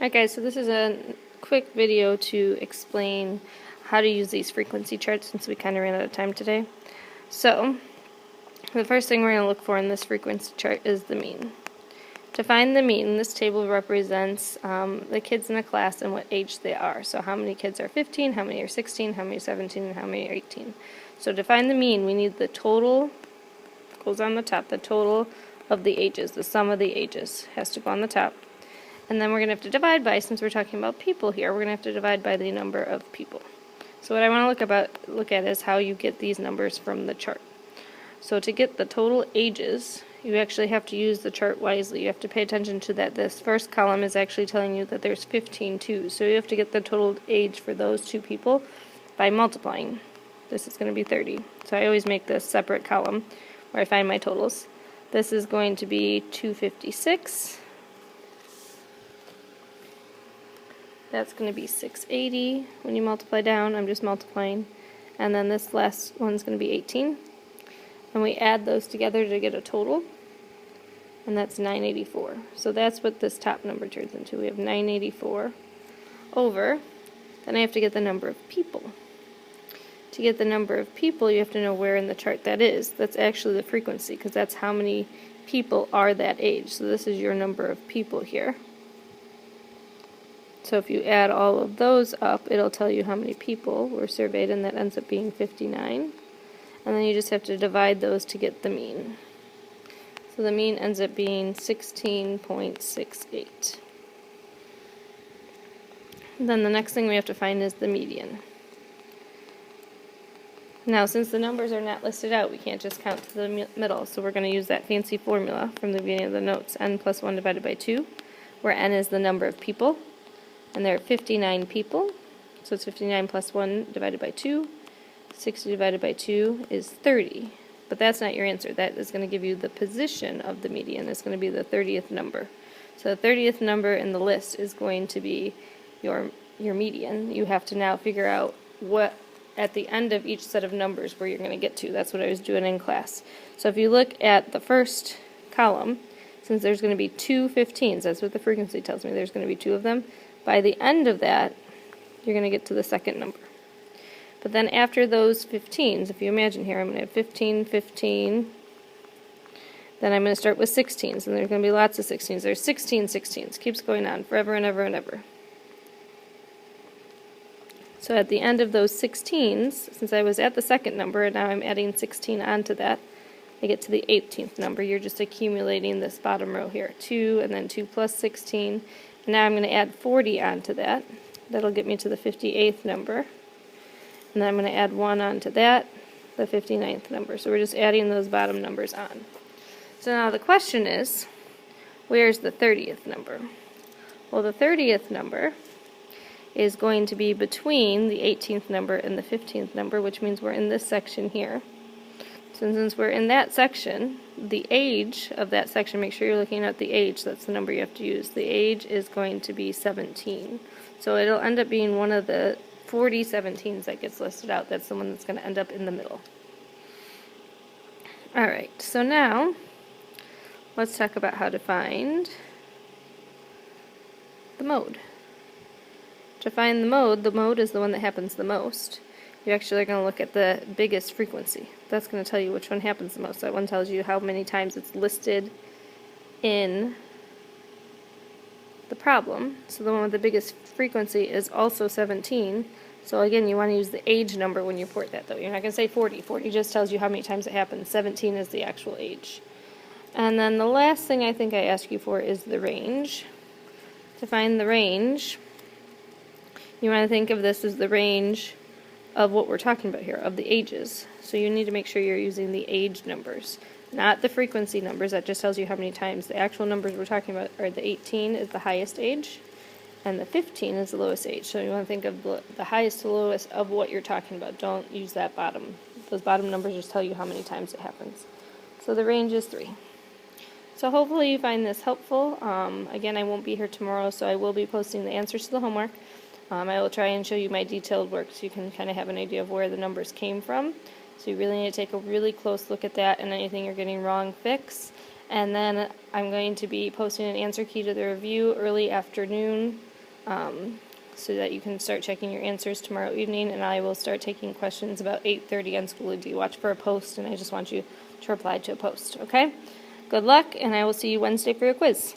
Alright guys, so this is a quick video to explain how to use these frequency charts since we kind of ran out of time today. So, the first thing we're going to look for in this frequency chart is the mean. To find the mean, this table represents the kids in the class and what age they are. So how many kids are 15, how many are 16, how many are 17, and how many are 18. So to find the mean, we need the total, goes on the top, the total of the ages, the sum of the ages has to go on the top. And then we're going to have to divide by, since we're talking about people here, we're going to have to divide by the number of people. So what I want to look at is how you get these numbers from the chart. So to get the total ages, you actually have to use the chart wisely. You have to pay attention to that. This first column is actually telling you that there's 15 twos. So you have to get the total age for those two people by multiplying. This is going to be 30. So I always make this separate column where I find my totals. This is going to be 256. That's going to be 680 when you multiply down. I'm just multiplying. And then this last one's going to be 18. And we add those together to get a total. And that's 984. So that's what this top number turns into. We have 984 over. Then I have to get the number of people. To get the number of people, you have to know where in the chart that is. That's actually the frequency, because that's how many people are that age. So this is your number of people here. So if you add all of those up, it'll tell you how many people were surveyed, and that ends up being 59. And then you just have to divide those to get the mean. So the mean ends up being 16.68. Then the next thing we have to find is the median. Now, since the numbers are not listed out, we can't just count to the middle, so we're going to use that fancy formula from the beginning of the notes, n plus 1 divided by 2, where n is the number of people. And there are 59 people, so it's 59 plus 1 divided by 2. 60 divided by 2 is 30. But that's not your answer. That is going to give you the position of the median. It's going to be the 30th number. So the 30th number in the list is going to be your median. You have to now figure out what, at the end of each set of numbers, where you're going to get to. That's what I was doing in class. So if you look at the first column, since there's going to be two 15s, that's what the frequency tells me, there's going to be two of them. By the end of that, you're going to get to the second number. But then after those 15s, if you imagine here, I'm going to have 15, 15. Then I'm going to start with 16s, and there's going to be lots of 16s. There's 16 16s. Keeps going on forever and ever and ever. So at the end of those 16s, since I was at the second number, and now I'm adding 16 onto that, I get to the 18th number. You're just accumulating this bottom row here. 2, and then 2 plus 16. And now I'm going to add 40 onto that. That'll get me to the 58th number. And then I'm going to add 1 onto that, the 59th number. So we're just adding those bottom numbers on. So now the question is, where's the 30th number? Well, the 30th number is going to be between the 18th number and the 15th number, which means we're in this section here. So since we're in that section, the age of that section, make sure you're looking at the age, that's the number you have to use. The age is going to be 17. So it'll end up being one of the 40 17s that gets listed out. That's the one that's going to end up in the middle. Alright, so now let's talk about how to find the mode. To find the mode is the one that happens the most. You're actually going to look at the biggest frequency. That's going to tell you which one happens the most. That one tells you how many times it's listed in the problem. So the one with the biggest frequency is also 17. So again, you want to use the age number when you port that, though. You're not going to say 40. 40 just tells you how many times it happens. 17 is the actual age. And then the last thing I think I ask you for is the range. To find the range, you want to think of this as the range of what we're talking about here, of the ages. So you need to make sure you're using the age numbers, not the frequency numbers. That just tells you how many times. The actual numbers we're talking about are the 18 is the highest age, and the 15 is the lowest age. So you want to think of the highest to lowest of what you're talking about. Don't use that bottom. Those bottom numbers just tell you how many times it happens. So the range is 3. So hopefully you find this helpful. Again, I won't be here tomorrow, so I will be posting the answers to the homework. I will try and show you my detailed work so you can kind of have an idea of where the numbers came from. So you really need to take a really close look at that, and anything you're getting wrong, fix. And then I'm going to be posting an answer key to the review early afternoon so that you can start checking your answers tomorrow evening, and I will start taking questions about 8:30 on Schoology. Watch for a post, and I just want you to reply to a post, okay? Good luck, and I will see you Wednesday for your quiz.